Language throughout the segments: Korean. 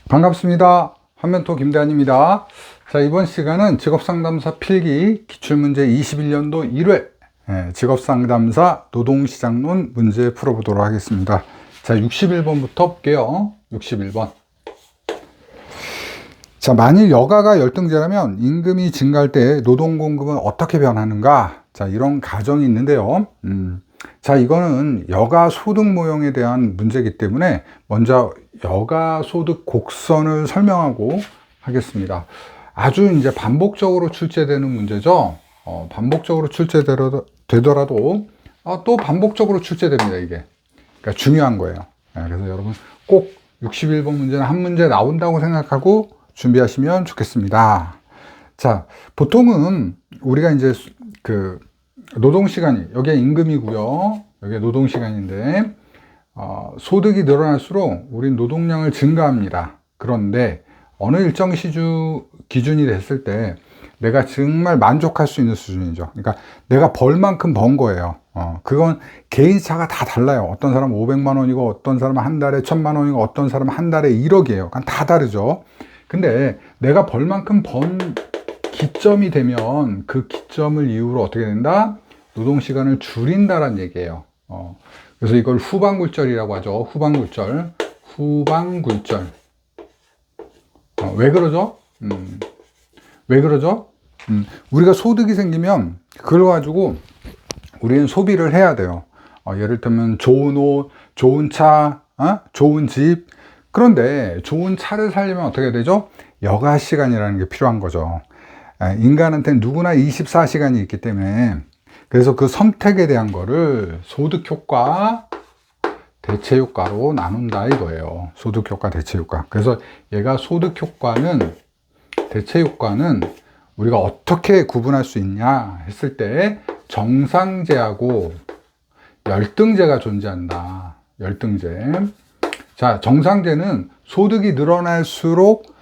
반갑습니다. 한멘토 김대한입니다. 자, 이번 시간은 직업상담사 필기 기출문제 21년도 1회 직업상담사 노동시장론 문제 풀어보도록 하겠습니다. 자, 61번부터 볼게요. 61번. 자, 만일 여가가 열등제라면 임금이 증가할 때 노동공급은 어떻게 변하는가? 자, 이런 가정이 있는데요. 자, 이거는 여가 소득 모형에 대한 문제이기 때문에 먼저 여가 소득 곡선을 설명하고 하겠습니다. 아주 이제 반복적으로 출제되는 문제죠. 반복적으로 출제되더라도 또 반복적으로 출제됩니다, 이게. 그러니까 중요한 거예요. 그래서 여러분 꼭 61번 문제는 한 문제 나온다고 생각하고 준비하시면 좋겠습니다. 자, 보통은 우리가 이제 그 노동시간이, 여기에 임금이고요. 여기에 노동시간인데, 소득이 늘어날수록 우린 노동량을 증가합니다. 그런데 어느 일정 기준이 됐을 때 내가 정말 만족할 수 있는 수준이죠. 그러니까 내가 벌 만큼 번 거예요. 그건 개인차가 다 달라요. 어떤 사람은 500만 원이고, 어떤 사람은 한 달에 1000만 원이고, 어떤 사람은 한 달에 1억이에요. 그러니까 다 다르죠. 근데 내가 벌 만큼 번 기점이 되면 그 기점을 이유로 어떻게 된다? 노동시간을 줄인다란 얘기예요. 그래서 이걸 후반굴절이라고 하죠. 후반굴절. 왜 그러죠? 왜 그러죠? 우리가 소득이 생기면 그걸 가지고 우리는 소비를 해야 돼요. 예를 들면 좋은 옷, 좋은 차, 좋은 집. 그런데 좋은 차를 살려면 어떻게 되죠? 여가 시간이라는 게 필요한 거죠. 인간한테는 누구나 24시간이 있기 때문에, 그래서 그 선택에 대한 거를 소득효과, 대체효과로 나눈다 이거예요. 소득효과, 대체효과. 그래서 얘가 대체효과는 우리가 어떻게 구분할 수 있냐 했을 때 정상제하고 열등제가 존재한다. 열등제. 자, 정상제는 소득이 늘어날수록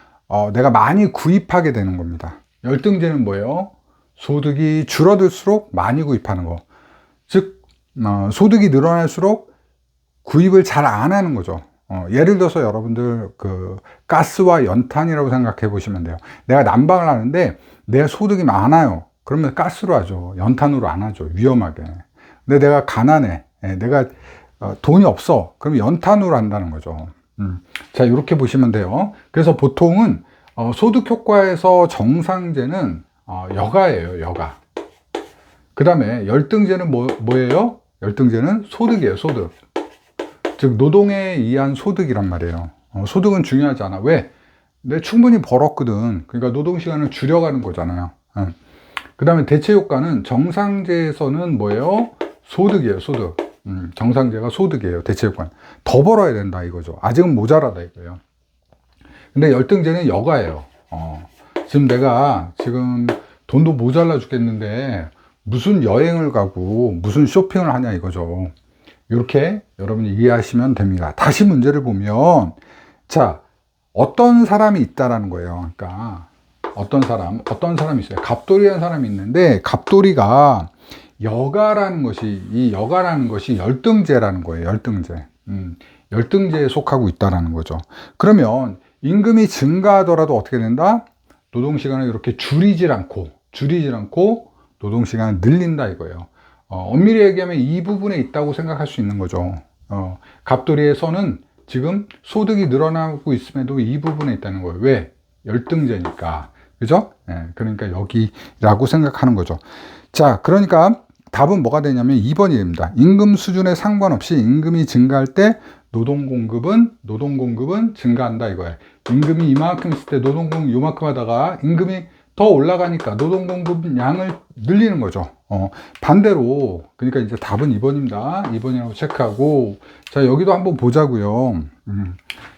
내가 많이 구입하게 되는 겁니다. 열등제는 뭐예요? 소득이 줄어들수록 많이 구입하는 거. 즉, 소득이 늘어날수록 구입을 잘 안 하는 거죠. 예를 들어서 여러분들 그 가스와 연탄이라고 생각해 보시면 돼요. 내가 난방을 하는데 내 소득이 많아요. 그러면 가스로 하죠. 연탄으로 안 하죠. 위험하게. 근데 내가 가난해. 내가 돈이 없어. 그럼 연탄으로 한다는 거죠. 자, 이렇게 보시면 돼요. 그래서 보통은 소득 효과에서 정상제는 여가예요. 여가. 그 다음에 열등제는 뭐예요? 열등제는 소득이에요. 소득. 즉 노동에 의한 소득이란 말이에요. 소득은 중요하지 않아. 왜? 내 충분히 벌었거든. 그러니까 노동시간을 줄여가는 거잖아요. 그 다음에 대체효과는 정상제에서는 뭐예요? 소득이에요. 소득. 정상제가 소득이에요. 대체효과는. 더 벌어야 된다 이거죠. 아직은 모자라다 이거예요. 근데 열등제는 여가예요. 지금 내가 돈도 모자라 죽겠는데 무슨 여행을 가고 무슨 쇼핑을 하냐 이거죠. 이렇게 여러분이 이해하시면 됩니다. 다시 문제를 보면, 자, 어떤 사람이 있다라는 거예요. 그러니까 어떤 사람이 있어요. 갑돌이라는 사람이 있는데, 갑돌이가 여가라는 것이 열등제라는 거예요. 열등제. 열등제에 속하고 있다라는 거죠. 그러면 임금이 증가하더라도 어떻게 된다? 노동시간을 이렇게 줄이질 않고 노동시간을 늘린다 이거예요. 엄밀히 얘기하면 이 부분에 있다고 생각할 수 있는 거죠. 갑돌이에서는 지금 소득이 늘어나고 있음에도 이 부분에 있다는 거예요. 왜? 열등제니까. 그죠? 그러니까 여기라고 생각하는 거죠. 자, 그러니까 답은 뭐가 되냐면 2번이 됩니다. 임금 수준에 상관없이 임금이 증가할 때 노동 공급은 증가한다 이거예요. 임금이 이만큼 있을 때 노동 공급 요만큼 하다가 임금이 더 올라가니까 노동 공급 양을 늘리는 거죠. 반대로, 그러니까 이제 답은 2번입니다. 2번이라고 체크하고, 자, 여기도 한번 보자고요.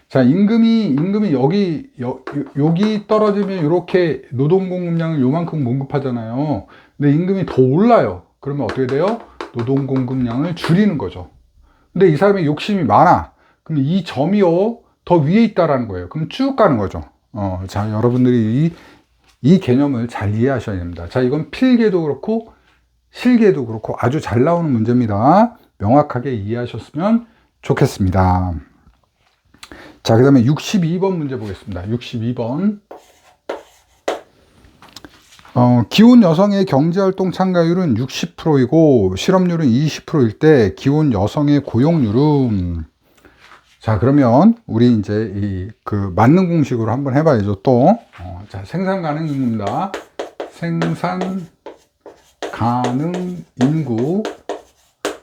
자, 임금이 여기 떨어지면 이렇게 노동 공급량을 요만큼 공급하잖아요. 근데 임금이 더 올라요. 그러면 어떻게 돼요? 노동 공급량을 줄이는 거죠. 근데 이 사람이 욕심이 많아. 그럼 이 점이요, 더 위에 있다라는 거예요. 그럼 쭉 가는 거죠. 자, 여러분들이 이 개념을 잘 이해하셔야 됩니다. 자, 이건 필기에도 그렇고 실기에도 그렇고 아주 잘 나오는 문제입니다. 명확하게 이해하셨으면 좋겠습니다. 자, 그 다음에 62번 문제 보겠습니다. 62번. 기혼 여성의 경제활동 참가율은 60%이고 실업률은 20%일 때 기혼 여성의 고용률은, 자, 그러면 우리 이제 그 맞는 공식으로 한번 해봐야죠. 또 자, 생산 가능 인구입니다. 생산 가능 인구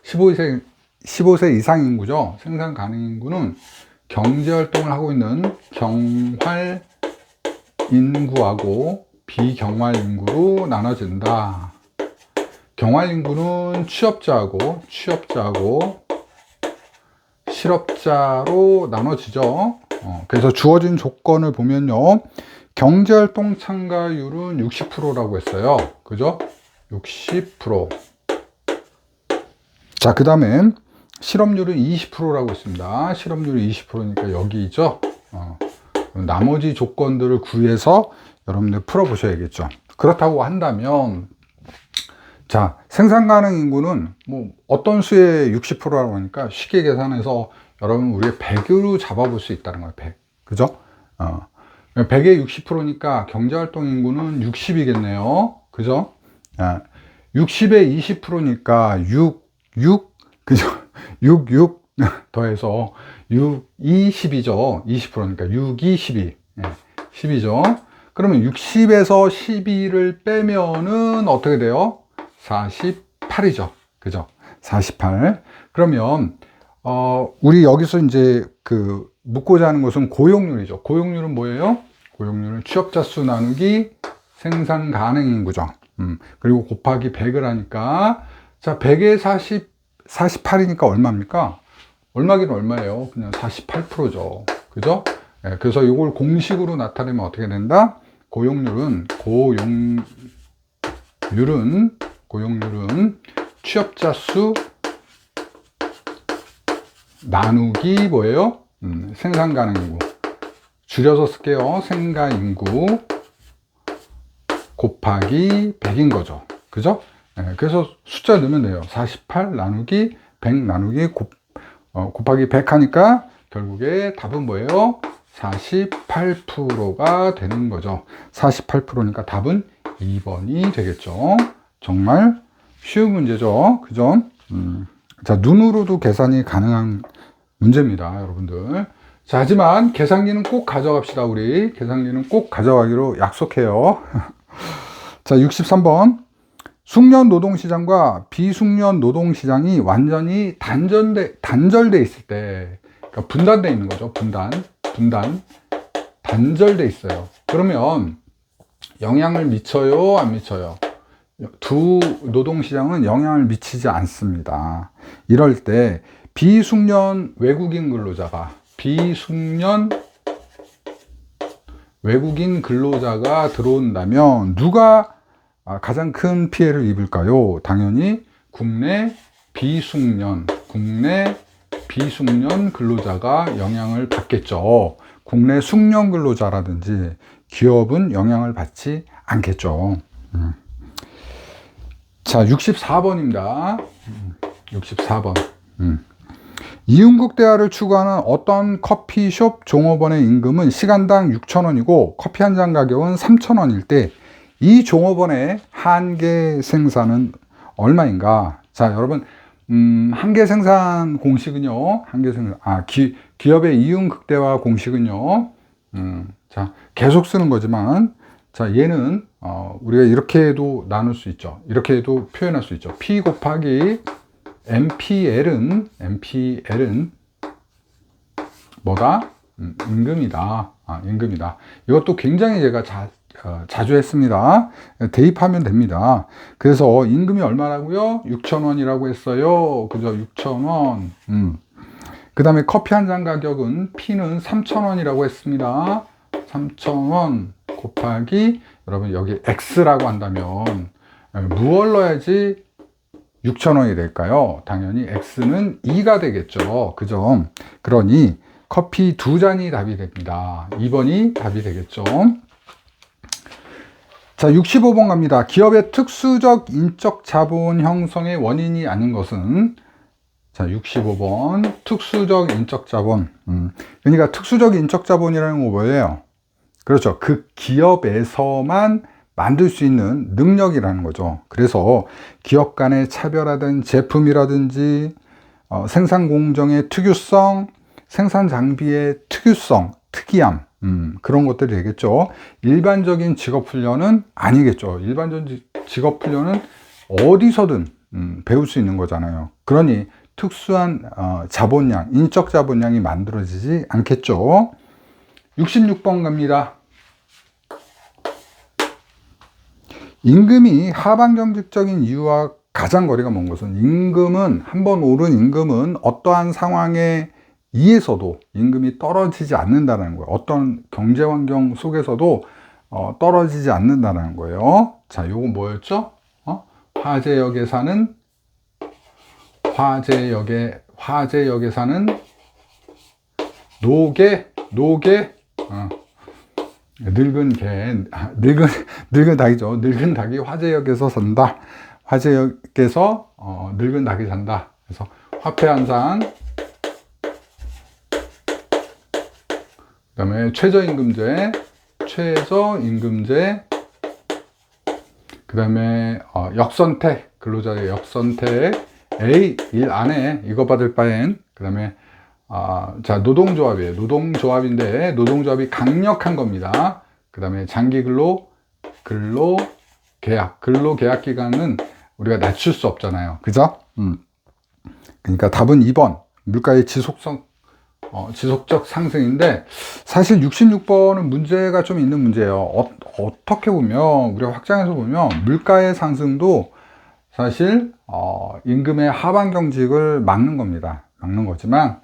15세 이상 인구죠. 생산 가능 인구는 경제활동을 하고 있는 경활 인구하고 비경활 인구로 나눠진다. 경활 인구는 취업자하고 실업자로 나눠지죠. 그래서 주어진 조건을 보면요, 경제활동 참가율은 60%라고 했어요. 그죠? 60%. 자, 그 다음에 실업률은 20%라고 했습니다. 실업률이 20%니까 여기 있죠. 나머지 조건들을 구해서 여러분들 풀어보셔야겠죠. 그렇다고 한다면, 자, 생산 가능 인구는 뭐 어떤 수의 60%라고 하니까 쉽게 계산해서 여러분 우리가 100으로 잡아볼 수 있다는 거예요. 100. 그죠? 100의 60%니까 경제활동 인구는 60이겠네요. 그죠? 60의 20%니까 6, 더해서 20이죠. 20%니까 6이 12. 10이죠. 그러면 60에서 12를 빼면은 어떻게 돼요? 48이죠. 그죠? 48. 그러면, 우리 여기서 이제 묻고자 하는 것은 고용률이죠. 고용률은 뭐예요? 고용률은 취업자 수 나누기 생산 가능 인구죠. 그리고 곱하기 100을 하니까, 자, 100에 48이니까 얼마입니까? 얼마긴 얼마예요? 그냥 48%죠. 그죠? 그래서 이걸 공식으로 나타내면 어떻게 된다? 고용률은 취업자 수 나누기 뭐예요? 생산 가능 인구. 줄여서 쓸게요. 생가 인구 곱하기 100인 거죠. 그죠? 그래서 숫자 넣으면 돼요. 48 나누기 100 나누기 곱하기 100 하니까 결국에 답은 뭐예요? 48%가 되는 거죠. 48%니까 답은 2번이 되겠죠. 정말 쉬운 문제죠. 그죠? 자, 눈으로도 계산이 가능한 문제입니다, 여러분들. 자, 하지만 계산기는 꼭 가져갑시다. 우리 계산기는 꼭 가져가기로 약속해요. 자, 63번. 숙련 노동시장과 비숙련 노동시장이 완전히 단절돼 있을 때, 그러니까 분단돼 있는 거죠. 단절돼 있어요. 그러면 영향을 미쳐요, 안 미쳐요? 두 노동시장은 영향을 미치지 않습니다. 이럴 때 비숙련 외국인 근로자가 들어온다면 누가 가장 큰 피해를 입을까요? 당연히 국내 비숙련 근로자가 영향을 받겠죠. 국내 숙련 근로자라든지 기업은 영향을 받지 않겠죠. 자, 64번입니다. 64번. 이윤국대하를 추구하는 어떤 커피숍 종업원의 임금은 시간당 6,000원이고 커피 한 잔 가격은 3,000원일 때 이 종업원의 한계 생산은 얼마인가? 자, 여러분, 한계 생산 공식은요, 기업의 이윤 극대화 공식은요, 자, 계속 쓰는 거지만, 자, 얘는, 우리가 이렇게도 나눌 수 있죠. 이렇게도 표현할 수 있죠. P 곱하기 MPL은 뭐다? 임금이다. 임금이다. 이것도 굉장히 제가 자주 했습니다. 대입하면 됩니다. 그래서 임금이 얼마라고요? 6,000원이라고 했어요. 그죠? 6,000원. 그 다음에 커피 한 잔 가격은 P는 3,000원이라고 했습니다. 3,000원 곱하기, 여러분 여기 X라고 한다면 무얼 넣어야지 6,000원이 될까요? 당연히 X는 2가 되겠죠. 그죠? 그러니 커피 2잔이 답이 됩니다. 2번이 답이 되겠죠. 자, 65번 갑니다. 기업의 특수적 인적 자본 형성의 원인이 아닌 것은 자, 65번 특수적 인적 자본. 그러니까 특수적 인적 자본이라는 거 뭐예요? 그렇죠. 그 기업에서만 만들 수 있는 능력이라는 거죠. 그래서 기업 간의 차별화된 제품이라든지 생산 공정의 특유성, 생산 장비의 특유성, 특이함, 그런 것들이 되겠죠. 일반적인 직업 훈련은 아니겠죠. 일반적인 직업 훈련은 어디서든 배울 수 있는 거잖아요. 그러니 특수한 자본량, 인적 자본량이 만들어지지 않겠죠. 66번 갑니다. 임금이 하반경직적인 이유와 가장 거리가 먼 것은, 임금은, 한번 오른 임금은 어떠한 상황에 의해서도 임금이 떨어지지 않는다는 거예요. 어떤 경제 환경 속에서도 떨어지지 않는다는 거예요. 자, 요거 뭐였죠? 화재역에 사는 늙은 닭이죠. 늙은 닭이 화재역에서 산다. 화재역에서 늙은 닭이 산다. 그래서 화폐 한상, 그 다음에 최저임금제, 그 다음에 역선택, 근로자의 역선택, A, 일 안 해, 이거 받을 바엔, 그 다음에 자, 노동조합이에요. 노동조합인데 노동조합이 강력한 겁니다. 그 다음에 장기 근로계약 기간은 우리가 낮출 수 없잖아요. 그죠? 그러니까 답은 2번 물가의 지속적 상승인데, 사실 66번은 문제가 좀 있는 문제예요. 어떻게 보면, 우리가 확장해서 보면 물가의 상승도 사실 임금의 하반경직을 막는 겁니다. 막는 거지만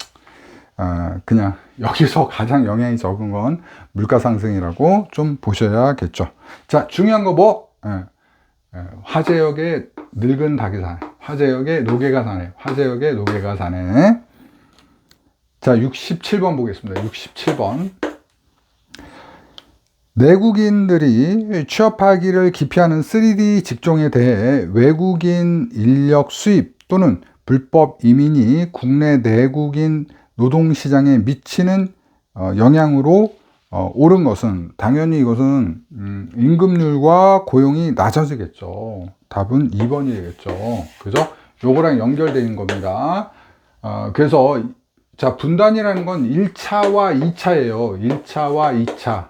그냥 여기서 가장 영향이 적은 건 물가 상승이라고 좀 보셔야겠죠. 자, 중요한 거 뭐? 화재역에 늙은 닭이 사네. 화재역에 노개가 사네. 화재역에 노개가 사네. 자, 67번 보겠습니다. 67번. 내국인들이 취업하기를 기피하는 3D 직종에 대해 외국인 인력 수입 또는 불법 이민이 국내 내국인 노동시장에 미치는 영향으로 옳은 것은, 당연히 이것은 임금률과 고용이 낮아지겠죠. 답은 2번이 되겠죠. 그죠? 요거랑 연결되어 있는 겁니다. 그래서 자, 분단이라는 건 1차와 2차예요. 1차와 2차.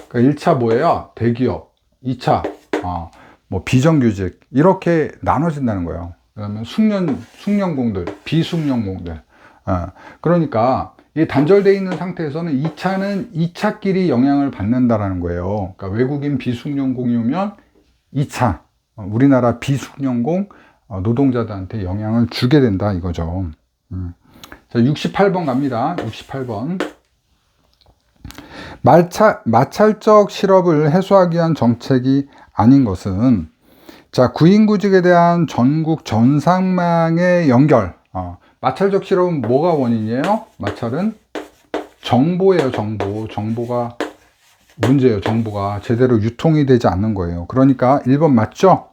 그러니까 1차 뭐예요? 대기업. 2차 뭐 비정규직, 이렇게 나눠진다는 거예요. 그러면 숙련공들, 비숙련공들. 그러니까 이 단절되어 있는 상태에서는 2차는 2차끼리 영향을 받는다라는 거예요. 그러니까 외국인 비숙련공이 오면 2차, 우리나라 비숙련공 노동자들한테 영향을 주게 된다 이거죠. 자, 68번 갑니다. 68번. 마찰적 실업을 해소하기 위한 정책이 아닌 것은, 자, 구인구직에 대한 전국 전산망의 연결. 마찰적 실업은 뭐가 원인이에요? 마찰은 정보예요. 정보가 문제예요. 정보가 제대로 유통이 되지 않는 거예요. 그러니까 1번 맞죠?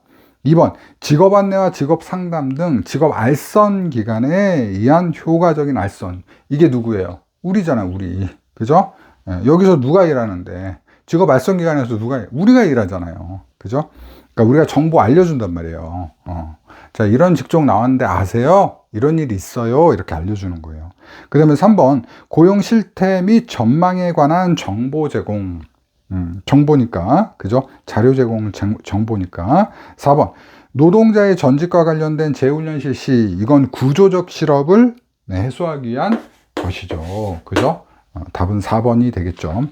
2번, 직업 안내와 직업 상담 등 직업 알선 기관에 의한 효과적인 알선. 이게 누구예요? 우리잖아, 우리. 그죠? 여기서 누가 일하는데, 직업 알선 기관에서 우리가 일하잖아요. 그죠? 그러니까 우리가 정보 알려준단 말이에요. 자, 이런 직종 나왔는데 아세요? 이런 일이 있어요. 이렇게 알려주는 거예요. 그 다음에 3번, 고용 실태 및 전망에 관한 정보 제공. 정보니까, 그죠? 자료 제공 정보니까. 4번, 노동자의 전직과 관련된 재훈련 실시. 이건 구조적 실업을 해소하기 위한 것이죠. 그죠? 답은 4번이 되겠죠.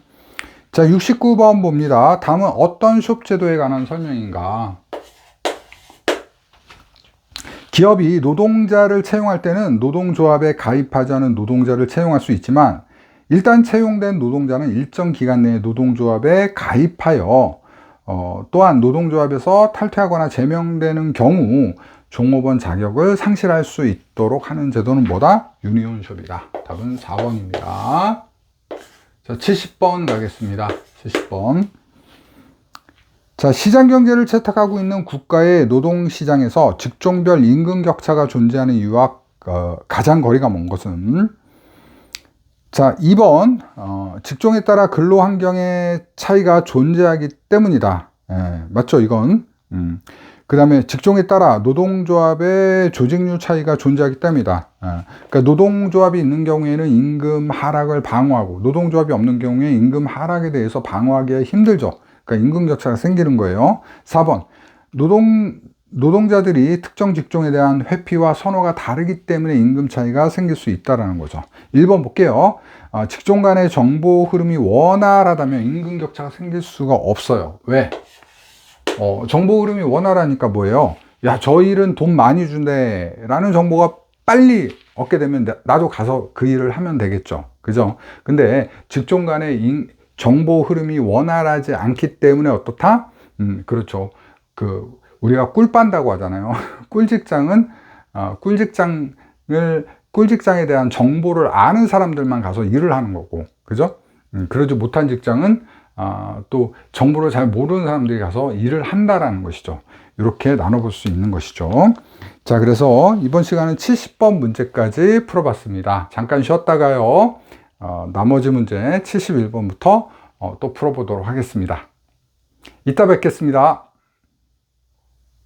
자, 69번 봅니다. 다음은 어떤 숍 제도에 관한 설명인가? 기업이 노동자를 채용할 때는 노동조합에 가입하지 않은 노동자를 채용할 수 있지만, 일단 채용된 노동자는 일정 기간 내에 노동조합에 가입하여 또한 노동조합에서 탈퇴하거나 제명되는 경우 종업원 자격을 상실할 수 있도록 하는 제도는 뭐다? 유니온숍이다. 답은 4번입니다. 자, 70번 가겠습니다. 70번. 자, 시장경제를 채택하고 있는 국가의 노동시장에서 직종별 임금 격차가 존재하는 이유와 가장 거리가 먼 것은. 자, 2번, 직종에 따라 근로 환경의 차이가 존재하기 때문이다. 예, 맞죠, 이건. 그 다음에 직종에 따라 노동조합의 조직률 차이가 존재하기 때문이다. 예, 그러니까 노동조합이 있는 경우에는 임금 하락을 방어하고, 노동조합이 없는 경우에 임금 하락에 대해서 방어하기가 힘들죠. 그러니까 임금 격차가 생기는 거예요. 4번, 노동자들이 특정 직종에 대한 회피와 선호가 다르기 때문에 임금 차이가 생길 수 있다는 거죠. 1번 볼게요. 직종 간의 정보 흐름이 원활하다면 임금 격차가 생길 수가 없어요. 왜? 정보 흐름이 원활하니까 뭐예요? 야, 저 일은 돈 많이 준대 라는 정보가 빨리 얻게 되면 나도 가서 그 일을 하면 되겠죠. 그죠? 근데 직종 간의 정보 흐름이 원활하지 않기 때문에 어떻다? 그렇죠. 우리가 꿀 빤다고 하잖아요. 꿀직장에 대한 정보를 아는 사람들만 가서 일을 하는 거고, 그죠? 그러지 못한 직장은 또 정보를 잘 모르는 사람들이 가서 일을 한다라는 것이죠. 이렇게 나눠볼 수 있는 것이죠. 자, 그래서 이번 시간은 70번 문제까지 풀어봤습니다. 잠깐 쉬었다가요, 나머지 문제 71번부터 또 풀어보도록 하겠습니다. 이따 뵙겠습니다.